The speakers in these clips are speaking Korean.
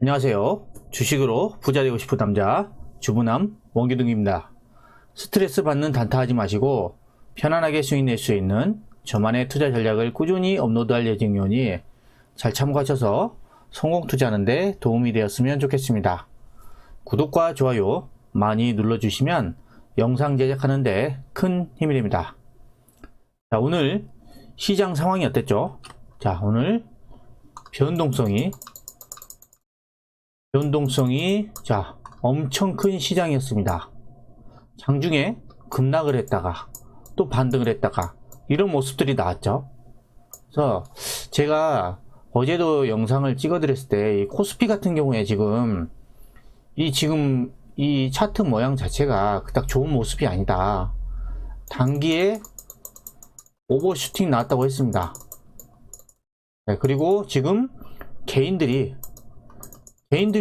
안녕하세요. 주식으로 부자 되고 싶은 남자 주부남 원기둥입니다. 스트레스 받는 단타하지 마시고 편안하게 수익 낼 수 있는 저만의 투자 전략을 꾸준히 업로드할 예정이오니 잘 참고하셔서 성공 투자하는데 도움이 되었으면 좋겠습니다. 구독과 좋아요 많이 눌러주시면 영상 제작하는데 큰 힘이 됩니다. 자, 오늘 시장 상황이 어땠죠? 자, 오늘 변동성이 자 엄청 큰 시장이었습니다. 장중에 급락을 했다가 또 반등을 했다가 이런 모습들이 나왔죠. 그래서 제가 어제도 영상을 찍어 드렸을 때 이 코스피 같은 경우에 지금 이 차트 모양 자체가 그닥 좋은 모습이 아니다. 단기에 오버슈팅 나왔다고 했습니다. 네, 그리고 지금 개인들이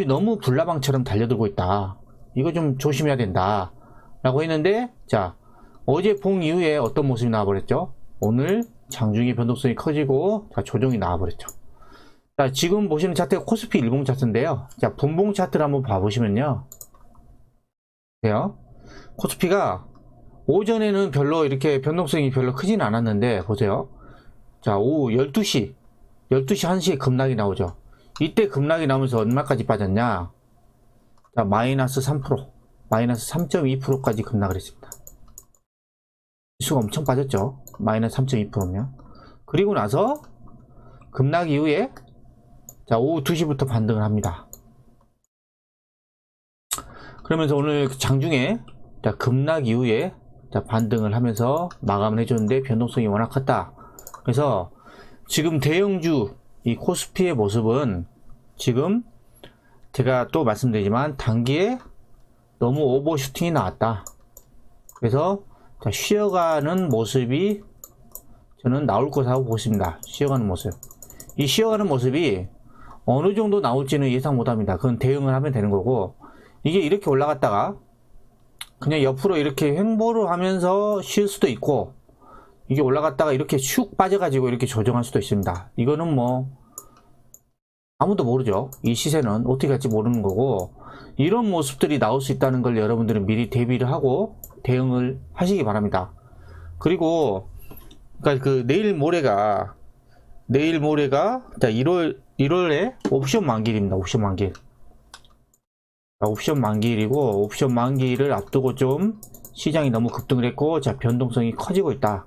너무 불나방처럼 달려들고 있다. 이거 좀 조심해야 된다 라고 했는데, 자 어제 봉 이후에 어떤 모습이 나와버렸죠? 오늘 장중의 변동성이 커지고 자 조정이 나와버렸죠. 자, 지금 보시는 차트가 코스피 일봉 차트인데요. 자, 분봉 차트를 한번 봐보시면요, 보세요. 코스피가 오전에는 별로 이렇게 변동성이 별로 크진 않았는데 보세요. 자, 오후 12시 1시에 급락이 나오죠. 이때 급락이 나오면서 얼마까지 빠졌냐? 자, 마이너스 3%, 마이너스 3.2%까지 급락을 했습니다. 지수가 엄청 빠졌죠. 마이너스 3.2%면. 그리고 나서 급락 이후에 자, 오후 2시부터 반등을 합니다. 그러면서 오늘 장중에 자, 급락 이후에 자, 반등을 하면서 마감을 해줬는데 변동성이 워낙 컸다. 그래서 지금 대형주 이 코스피의 모습은 지금 제가 또 말씀드리지만 단기에 너무 오버슈팅이 나왔다. 그래서 자, 쉬어가는 모습이 저는 나올 것이라고 보십니다. 쉬어가는 모습. 이 쉬어가는 모습이 어느 정도 나올지는 예상 못합니다. 그건 대응을 하면 되는 거고, 이게 이렇게 올라갔다가 그냥 옆으로 이렇게 횡보를 하면서 쉴 수도 있고, 이게 올라갔다가 이렇게 슉 빠져가지고 이렇게 조정할 수도 있습니다. 이거는 뭐 아무도 모르죠. 이 시세는 어떻게 갈지 모르는 거고, 이런 모습들이 나올 수 있다는 걸 여러분들은 미리 대비를 하고 대응을 하시기 바랍니다. 그리고 그러니까 그 내일 모레가 자 1월에 옵션 만기일입니다. 옵션 만기일. 자, 옵션 만기일이고, 옵션 만기일을 앞두고 좀 시장이 너무 급등을 했고, 자 변동성이 커지고 있다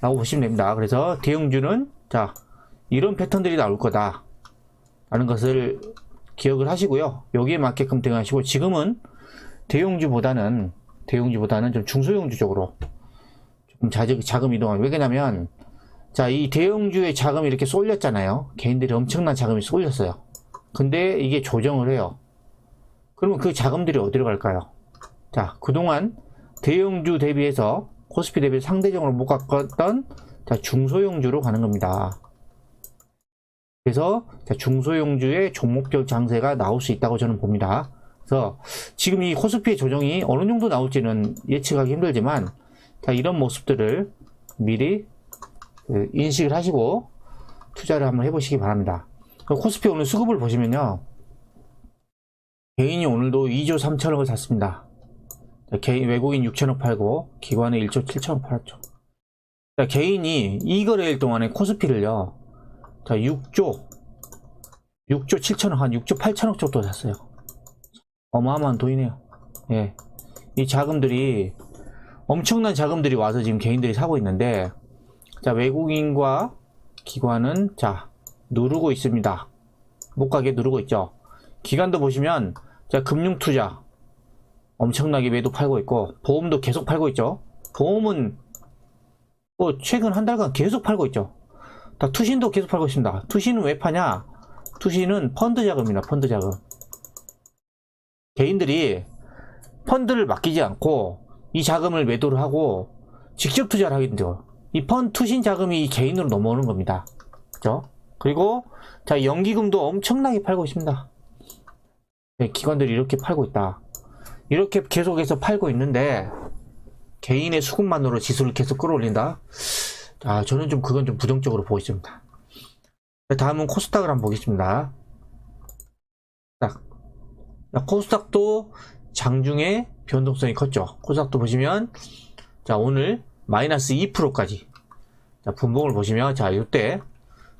라고 보시면 됩니다. 그래서 대형주는 자 이런 패턴들이 나올 거다 라는 것을 기억을 하시고요. 여기에 맞게끔 대응하시고, 지금은 대형주보다는 좀 중소형주 쪽으로 조금 자금 이동하고, 왜냐면 자 이 대형주의 자금이 이렇게 쏠렸잖아요. 개인들이 엄청난 자금이 쏠렸어요. 근데 이게 조정을 해요. 그러면 그 자금들이 어디로 갈까요? 자, 그동안 대형주 대비해서 코스피 대비 상대적으로 못 갔던 자 중소형주로 가는 겁니다. 그래서 자, 중소형주의 종목별 장세가 나올 수 있다고 저는 봅니다. 그래서 지금 이 코스피의 조정이 어느 정도 나올지는 예측하기 힘들지만, 자 이런 모습들을 미리 인식을 하시고 투자를 한번 해보시기 바랍니다. 코스피 오늘 수급을 보시면요, 개인이 오늘도 2조 3천억을 샀습니다. 외국인 6천억 팔고 기관은 1조 7천억 팔았죠. 자, 개인이 이 거래일 동안에 코스피를요, 자 6조 7천억, 한 6조 8천억 정도 샀어요. 어마어마한 돈이네요. 예, 이 자금들이, 엄청난 자금들이 와서 지금 개인들이 사고 있는데, 자 외국인과 기관은 자 누르고 있습니다. 못 가게 누르고 있죠. 기관도 보시면 자 금융투자 엄청나게 매도 팔고 있고, 보험도 계속 팔고 있죠. 보험은 뭐 최근 한 달간 계속 팔고 있죠. 다 투신도 계속 팔고 있습니다. 투신은 왜 파냐? 투신은 펀드 자금입니다. 펀드 자금. 개인들이 펀드를 맡기지 않고 이 자금을 매도를 하고 직접 투자를 하게 돼요. 이 투신 자금이 개인으로 넘어오는 겁니다. 그죠? 그리고 자 연기금도 엄청나게 팔고 있습니다. 네, 기관들이 이렇게 팔고 있다. 이렇게 계속해서 팔고 있는데 개인의 수급만으로 지수를 계속 끌어올린다. 아, 저는 좀 그건 좀 부정적으로 보고 있습니다. 다음은 코스닥을 한번 보겠습니다. 자, 코스닥도 장중에 변동성이 컸죠. 코스닥도 보시면 자, 오늘 마이너스 2%까지 자, 분봉을 보시면 자, 이때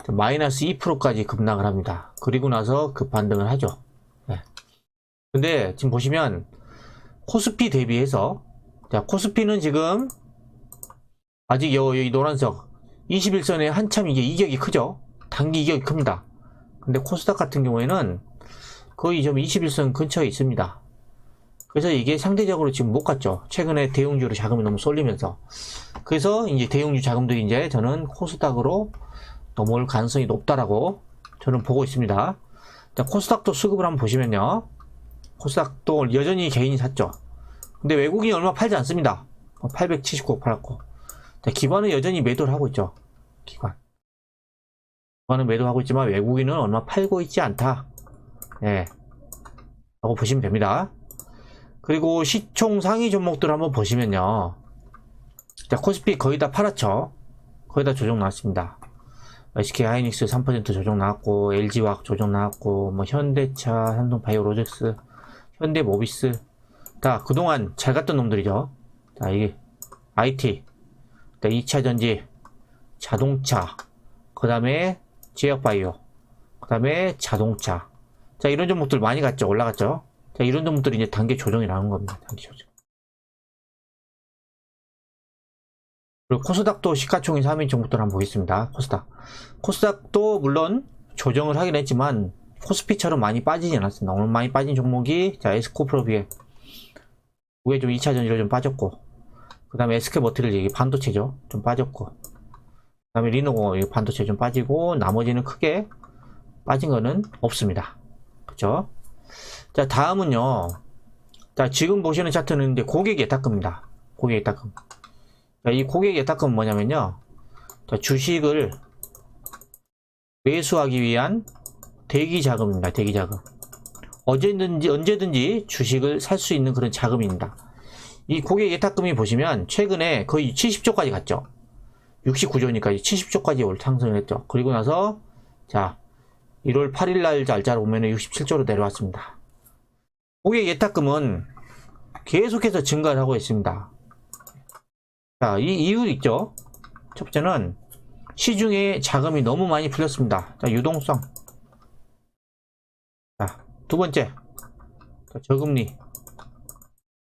마이너스 2%까지 급락을 합니다. 그리고 나서 급반등을 하죠. 네. 근데 지금 보시면 코스피 대비해서 자, 코스피는 지금 아직 이 노란색 21선에 한참 이게 이격이 크죠. 단기 이격이 큽니다. 근데 코스닥 같은 경우에는 거의 좀 21선 근처에 있습니다. 그래서 이게 상대적으로 지금 못 갔죠. 최근에 대형주로 자금이 너무 쏠리면서. 그래서 이제 대형주 자금들이 이제 저는 코스닥으로 넘어올 가능성이 높다라고 저는 보고 있습니다. 자, 코스닥도 수급을 한번 보시면요. 코스닥도 여전히 개인이 샀죠. 근데 외국인이 얼마 팔지 않습니다. 879억 팔았고. 자, 기관은 여전히 매도를 하고 있죠. 기관은 매도하고 있지만 외국인은 얼마 팔고 있지 않다. 예. 라고 보시면 됩니다. 그리고 시총 상위 종목들 한번 보시면요. 자, 코스피 거의 다 팔았죠. 거의 다 조정 나왔습니다. SK 하이닉스 3% 조정 나왔고, LG화학 조정 나왔고, 뭐 현대차, 삼성바이오로직스, 현대모비스 다 그동안 잘 갔던 놈들이죠. 자, 이게 IT, 2차전지, 자동차, 그 다음에 제약바이오, 그 다음에 자동차. 자, 이런 종목들 많이 갔죠. 올라갔죠. 자, 이런 종목들이 이제 단계 조정이 나온 겁니다. 단계 조정. 그리고 코스닥도 시가총액 3위 종목들 한번 보겠습니다. 코스닥도 물론 조정을 하긴 했지만 코스피처럼 많이 빠지지 않았습니다. 오늘 많이 빠진 종목이 자, 에스코프로비에 위에 좀 2차전지로 좀 빠졌고, 그 다음에 SK머티리얼 이게 반도체죠. 좀 빠졌고, 그 다음에 리노공 이게 반도체 좀 빠지고, 나머지는 크게 빠진 거는 없습니다. 그쵸? 자, 다음은요. 자, 지금 보시는 차트는 이제 고객 예탁금입니다. 고객 예탁금. 자, 이 고객 예탁금은 뭐냐면요. 자, 주식을 매수하기 위한 대기 자금입니다. 대기 자금. 언제든지 주식을 살 수 있는 그런 자금입니다. 이 고객 예탁금이 보시면 최근에 거의 70조까지 갔죠. 69조니까 70조까지 상승을 했죠. 그리고 나서 자, 1월 8일 날 날짜로 보면 67조로 내려왔습니다. 고객 예탁금은 계속해서 증가를 하고 있습니다. 자, 이 이유 있죠. 첫 번째는 시중에 자금이 너무 많이 풀렸습니다. 자, 유동성. 자, 두 번째, 자, 저금리.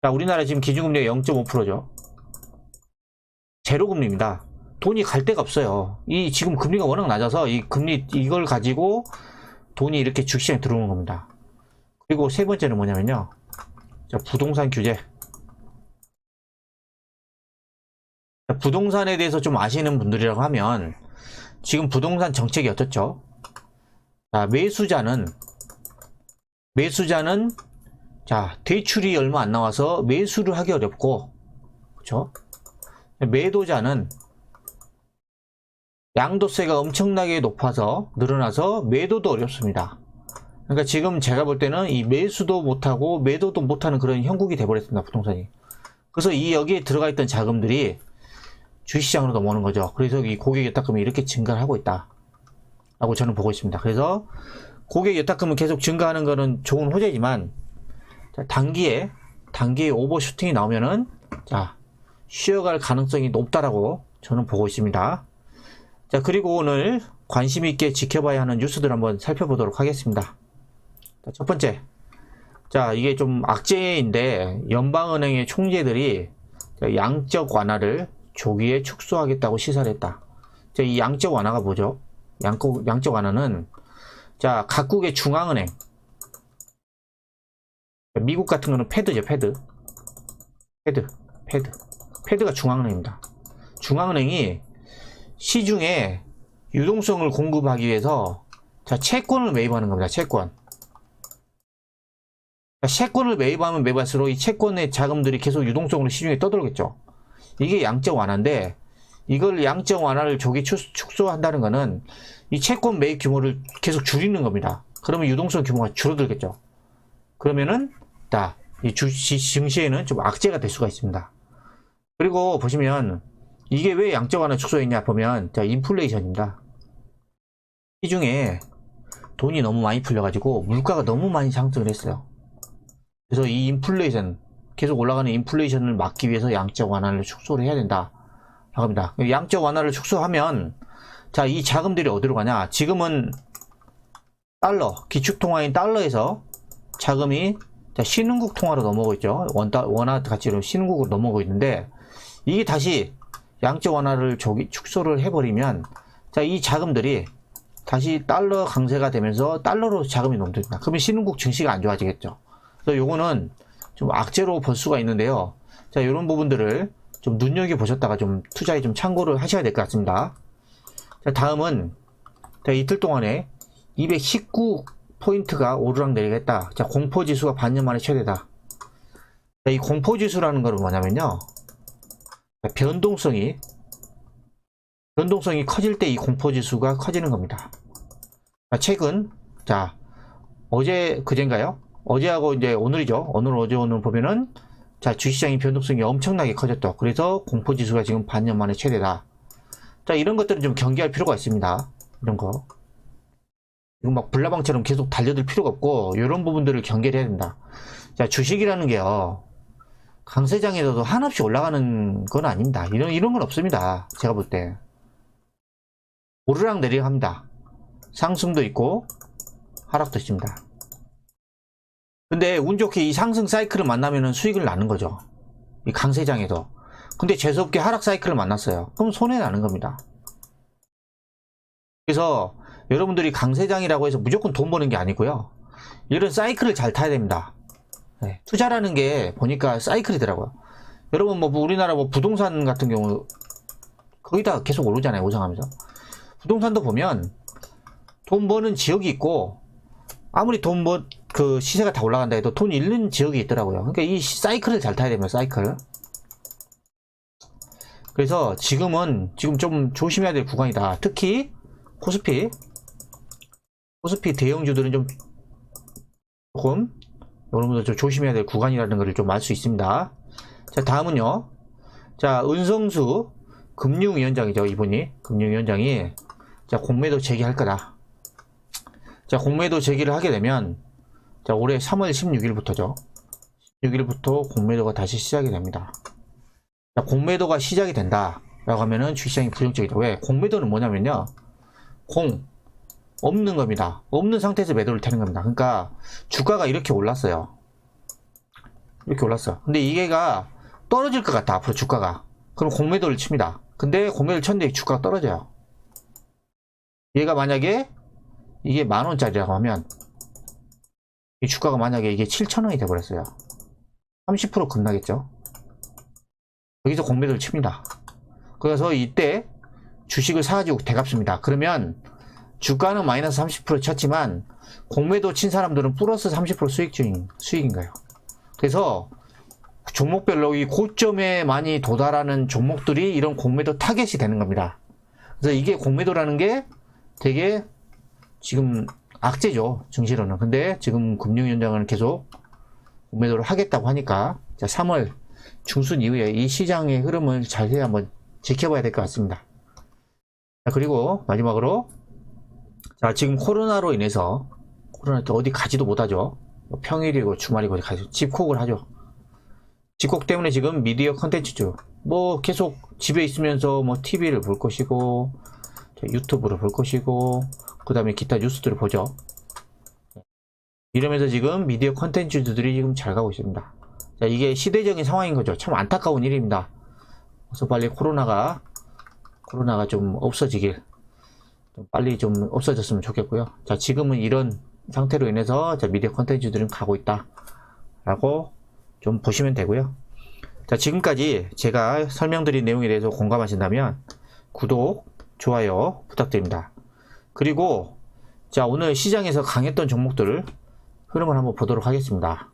자, 우리나라 지금 기준금리가 0.5%죠. 제로금리입니다. 돈이 갈 데가 없어요. 이 지금 금리가 워낙 낮아서 이 금리 이걸 가지고 돈이 이렇게 주식시장에 들어오는 겁니다. 그리고 세 번째는 뭐냐면요. 자, 부동산 규제. 자, 부동산에 대해서 좀 아시는 분들이라고 하면 지금 부동산 정책이 어떻죠? 자, 매수자는 자, 대출이 얼마 안 나와서 매수를 하기 어렵고, 그렇죠? 매도자는 양도세가 엄청나게 높아서 늘어나서 매도도 어렵습니다. 그러니까 지금 제가 볼 때는 이 매수도 못하고 매도도 못하는 그런 형국이 돼버렸습니다. 부동산이. 그래서 이 여기에 들어가 있던 자금들이 주식시장으로 넘어오는 거죠. 그래서 이 고객 예탁금이 이렇게 증가를 하고 있다 라고 저는 보고 있습니다. 그래서 고객 예탁금은 계속 증가하는 거는 좋은 호재지만 자, 단기에 오버슈팅이 나오면은 자, 쉬어갈 가능성이 높다라고 저는 보고 있습니다. 자, 그리고 오늘 관심 있게 지켜봐야 하는 뉴스들 한번 살펴보도록 하겠습니다. 자, 첫 번째, 자, 이게 좀 악재인데 연방은행의 총재들이 양적 완화를 조기에 축소하겠다고 시사를 했다. 자, 이 양적 완화가 뭐죠? 양적 완화는 자, 각국의 중앙은행, 미국 같은 거는 패드죠. 패드가 중앙은행입니다. 중앙은행이 시중에 유동성을 공급하기 위해서 자, 채권을 매입하는 겁니다. 채권을 매입하면 매입할수록 이 채권의 자금들이 계속 유동성으로 시중에 떠돌겠죠. 이게 양적 완화인데 이걸 양적 완화를 조기 축소한다는 거는 이 채권 매입 규모를 계속 줄이는 겁니다. 그러면 유동성 규모가 줄어들겠죠. 그러면은 이 증시에는 좀 악재가 될 수가 있습니다. 그리고 보시면 이게 왜 양적 완화 축소했냐 보면 자, 인플레이션입니다. 시중에 돈이 너무 많이 풀려가지고 물가가 너무 많이 상승을 했어요. 그래서 이 인플레이션, 계속 올라가는 인플레이션을 막기 위해서 양적 완화를 축소를 해야 된다 라고 합니다. 양적 완화를 축소하면, 자, 이 자금들이 어디로 가냐? 지금은 달러, 기축통화인 달러에서 자금이, 자, 신흥국 통화로 넘어오고 있죠. 원화 가치로 신흥국으로 넘어오고 있는데, 이게 다시 양적 완화를 축소를 해버리면, 자, 이 자금들이 다시 달러 강세가 되면서 달러로 자금이 넘칩니다. 그러면 신흥국 증시가 안 좋아지겠죠. 그래서 요거는 좀 악재로 볼 수가 있는데요. 자, 이런 부분들을 좀 눈여겨보셨다가 좀 투자에 좀 참고를 하셔야 될 것 같습니다. 자, 다음은, 자, 이틀 동안에 219포인트가 오르락내리겠다. 자, 공포지수가 반년 만에 최대다. 자, 이 공포지수라는 거는 뭐냐면요. 자, 변동성이 커질 때 이 공포지수가 커지는 겁니다. 자, 최근, 자, 그젠가요? 어제하고 이제 오늘이죠. 오늘 보면은, 자, 주식시장의 변동성이 엄청나게 커졌죠. 그래서 공포지수가 지금 반년 만에 최대다. 자, 이런 것들은 좀 경계할 필요가 있습니다. 이런 거. 이거 막 불나방처럼 계속 달려들 필요가 없고, 이런 부분들을 경계를 해야 된다. 자, 주식이라는 게요, 강세장에서도 한없이 올라가는 건 아닙니다. 이런 건 없습니다. 제가 볼 때. 오르락 내리락 합니다. 상승도 있고, 하락도 있습니다. 근데 운 좋게 이 상승 사이클을 만나면은 수익을 나는 거죠. 이 강세장에서. 근데 재수없게 하락 사이클을 만났어요. 그럼 손해 나는 겁니다. 그래서 여러분들이 강세장이라고 해서 무조건 돈 버는 게 아니고요. 이런 사이클을 잘 타야 됩니다. 네, 투자라는 게 보니까 사이클이더라고요. 여러분 뭐 우리나라 뭐 부동산 같은 경우 거기다 계속 오르잖아요. 우상하면서. 부동산도 보면 돈 버는 지역이 있고, 아무리 그 시세가 다 올라간다 해도 돈 잃는 지역이 있더라고요. 그러니까 이 사이클을 잘 타야 됩니다. 사이클. 그래서 지금 좀 조심해야 될 구간이다. 특히 코스피 대형주들은 조금 여러분들 좀 조심해야 될 구간이라는 것을 좀 알 수 있습니다. 자, 다음은요. 자, 은성수 금융위원장이죠. 이분이 금융위원장이, 자, 공매도 제기할 거다. 자, 공매도 제기를 하게 되면, 자, 올해 3월 16일부터죠. 16일부터 공매도가 다시 시작이 됩니다. 자, 공매도가 시작이 된다 라고 하면은 주식시장이 부정적이다. 왜? 공매도는 뭐냐면요, 없는 겁니다. 없는 상태에서 매도를 타는 겁니다. 그러니까 주가가 이렇게 올랐어요. 이렇게 올랐어. 근데 이게가 떨어질 것 같다, 앞으로 주가가. 그럼 공매도를 칩니다. 근데 공매도를 쳤는데 주가가 떨어져요. 얘가 만약에 이게 10,000원짜리라고 하면, 이 주가가 만약에 이게 7,000원이 돼버렸어요. 30% 급락했죠. 여기서 공매도를 칩니다. 그래서 이때 주식을 사가지고 대갚습니다. 그러면 주가는 마이너스 30% 쳤지만 공매도 친 사람들은 플러스 30% 수익인 거예요. 그래서 종목별로 이 고점에 많이 도달하는 종목들이 이런 공매도 타겟이 되는 겁니다. 그래서 이게 공매도라는 게 되게 지금 악재죠, 증시로는. 근데 지금 금융위원장은 계속 공매도를 하겠다고 하니까, 자, 3월 중순 이후에 이 시장의 흐름을 자세히 한번 지켜봐야 될 것 같습니다. 자, 그리고 마지막으로, 자, 지금 코로나로 인해서 어디 가지도 못하죠. 평일이고 주말이고 집콕을 하죠. 집콕 때문에 지금 미디어 컨텐츠죠. 뭐 계속 집에 있으면서 뭐 TV를 볼 것이고, 유튜브를 볼 것이고, 그 다음에 기타 뉴스들을 보죠. 이러면서 지금 미디어 컨텐츠들이 지금 잘 가고 있습니다. 자, 이게 시대적인 상황인 거죠. 참 안타까운 일입니다. 그래서 빨리 코로나가 좀 없어지길, 좀 빨리 좀 없어졌으면 좋겠고요. 자, 지금은 이런 상태로 인해서 자, 미디어 컨텐츠들은 가고 있다 라고 좀 보시면 되고요. 자, 지금까지 제가 설명드린 내용에 대해서 공감하신다면 구독, 좋아요 부탁드립니다. 그리고 자, 오늘 시장에서 강했던 종목들을 흐름을 한번 보도록 하겠습니다.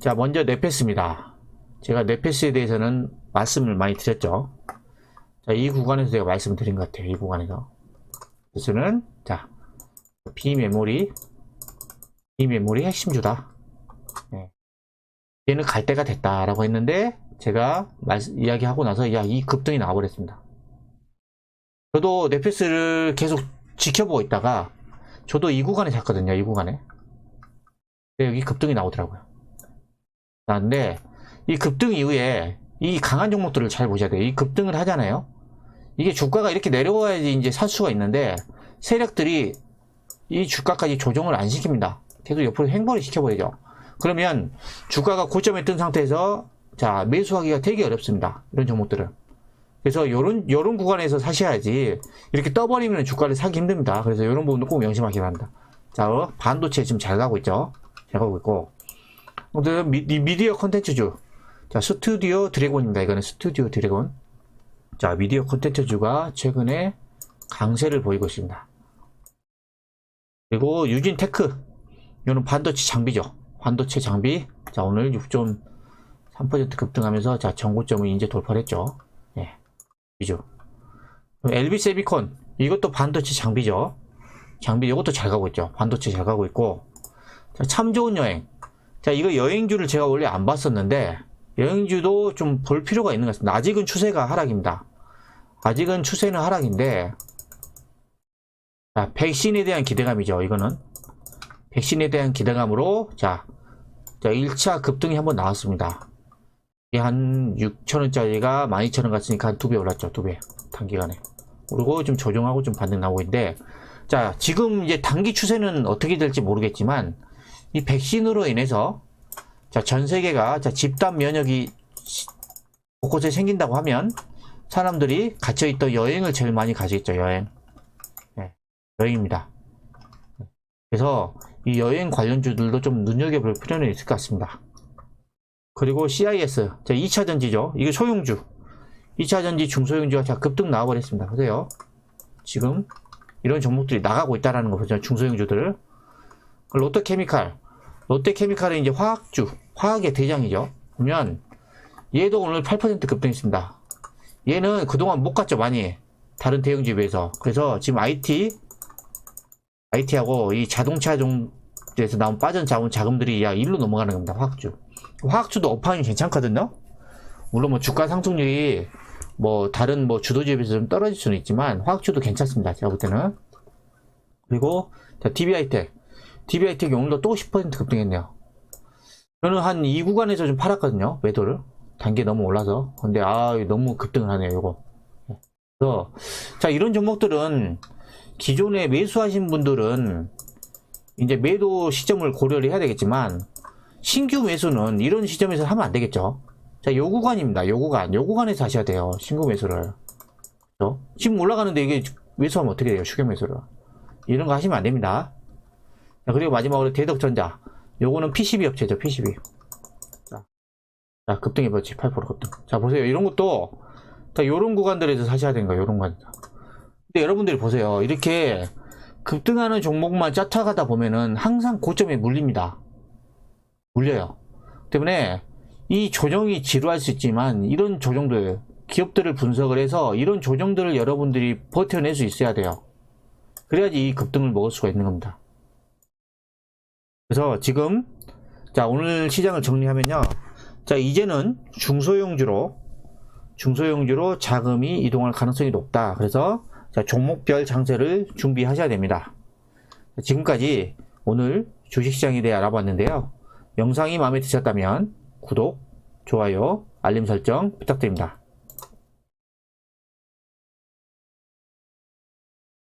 자, 먼저 넷패스입니다. 제가 넷패스에 대해서는 말씀을 많이 드렸죠. 자, 이 구간에서 제가 말씀드린 것 같아요. 이 구간에서. 넷패스는 자, 비메모리 핵심주다. 네. 얘는 갈 때가 됐다라고 했는데 제가 이야기하고 나서 이 급등이 나와버렸습니다. 저도 넷패스를 계속 지켜보고 있다가 저도 이 구간에 샀거든요. 이 구간에. 여기 급등이 나오더라고요. 근데 이 급등 이후에 이 강한 종목들을 잘 보셔야 돼요. 이 급등을 하잖아요. 이게 주가가 이렇게 내려와야지 이제 살 수가 있는데 세력들이 이 주가까지 조정을 안 시킵니다. 계속 옆으로 횡보를 시켜버리죠. 그러면 주가가 고점에 뜬 상태에서 자 매수하기가 되게 어렵습니다. 이런 종목들은. 그래서 요런 구간에서 사셔야지 이렇게 떠버리면 주가를 사기 힘듭니다. 그래서 이런 부분도 꼭 명심하기 바랍니다. 자 반도체 지금 잘 가고 있죠. 잘 가고 있고 미디어 컨텐츠주 자 스튜디오 드래곤입니다. 이거는 스튜디오 드래곤. 자 미디어 컨텐츠주가 최근에 강세를 보이고 있습니다. 그리고 유진테크 이거는 반도체 장비죠. 반도체 장비 자 오늘 6.3% 급등하면서 자 전고점을 이제 돌파를 했죠. 예, 이죠. LB세비콘 이것도 반도체 장비죠. 장비 이것도 잘 가고 있죠. 반도체 잘 가고 있고 자, 참 좋은 여행 자 이거 여행주를 제가 원래 안 봤었는데 여행주도 좀 볼 필요가 있는 것 같습니다. 아직은 추세가 하락입니다. 아직은 추세는 하락인데 자, 백신에 대한 기대감이죠. 이거는 백신에 대한 기대감으로 자 1차 급등이 한번 나왔습니다. 이게 한 6,000원짜리가 12,000원 갔으니까 한 2배 올랐죠. 2배 단기간에. 그리고 좀 조정하고 좀 반등 나오고 있는데 자 지금 이제 단기 추세는 어떻게 될지 모르겠지만 이 백신으로 인해서 자 전 세계가 자 집단 면역이 곳곳에 생긴다고 하면 사람들이 갇혀있던 여행을 제일 많이 가시겠죠. 여행. 네, 여행입니다. 그래서 이 여행 관련주들도 좀 눈여겨볼 필요는 있을 것 같습니다. 그리고 CIS 자 2차전지죠. 이게 소형주 2차전지 중소형주가 자 급등 나와버렸습니다. 보세요. 지금 이런 종목들이 나가고 있다는 거 보죠. 중소형주들. 롯데케미칼 롯데케미칼은 이제 화학주 화학의 대장이죠. 보면 얘도 오늘 8% 급등했습니다. 얘는 그동안 못 갔죠. 많이 다른 대형주에 비해서. 그래서 지금 IT하고 이 자동차 종에서 나온 빠진 자금들이 야 일로 넘어가는 겁니다. 화학주도 업황이 괜찮거든요. 물론 뭐 주가 상승률이 뭐 다른 뭐 주도주에 비해서 좀 떨어질 수는 있지만 화학주도 괜찮습니다. 제가 볼 때는. 그리고 자 DB하이텍이 오늘도 또 10% 급등했네요. 저는 한 이 구간에서 좀 팔았거든요. 매도를 단계 너무 올라서. 근데 너무 급등을 하네요. 요거. 그래서 자 이런 종목들은 기존에 매수하신 분들은 이제 매도 시점을 고려를 해야 되겠지만 신규 매수는 이런 시점에서 하면 안 되겠죠. 자, 요 구간입니다. 요 구간에서 하셔야 돼요. 신규 매수를. 그렇죠? 지금 올라가는데 이게 매수하면 어떻게 돼요? 추격 매수를. 이런 거 하시면 안 됩니다. 자, 그리고 마지막으로 대덕전자. 요거는 PCB 업체죠. PCB. 자, 급등해버렸지. 8% 급등. 자, 보세요. 이런 것도 자, 요런 구간들에서 사셔야 되는 거예요. 요런 구간. 근데 여러분들이 보세요. 이렇게 급등하는 종목만 쫓아가다 보면은 항상 고점에 물립니다. 물려요. 때문에 이 조정이 지루할 수 있지만 이런 조정들 기업들을 분석을 해서 이런 조정들을 여러분들이 버텨낼 수 있어야 돼요. 그래야지 이 급등을 먹을 수가 있는 겁니다. 그래서 지금 자 오늘 시장을 정리하면요. 자 이제는 중소형주로 자금이 이동할 가능성이 높다. 그래서 자 종목별 장세를 준비하셔야 됩니다. 지금까지 오늘 주식시장에 대해 알아봤는데요. 영상이 마음에 드셨다면 구독, 좋아요, 알림 설정 부탁드립니다.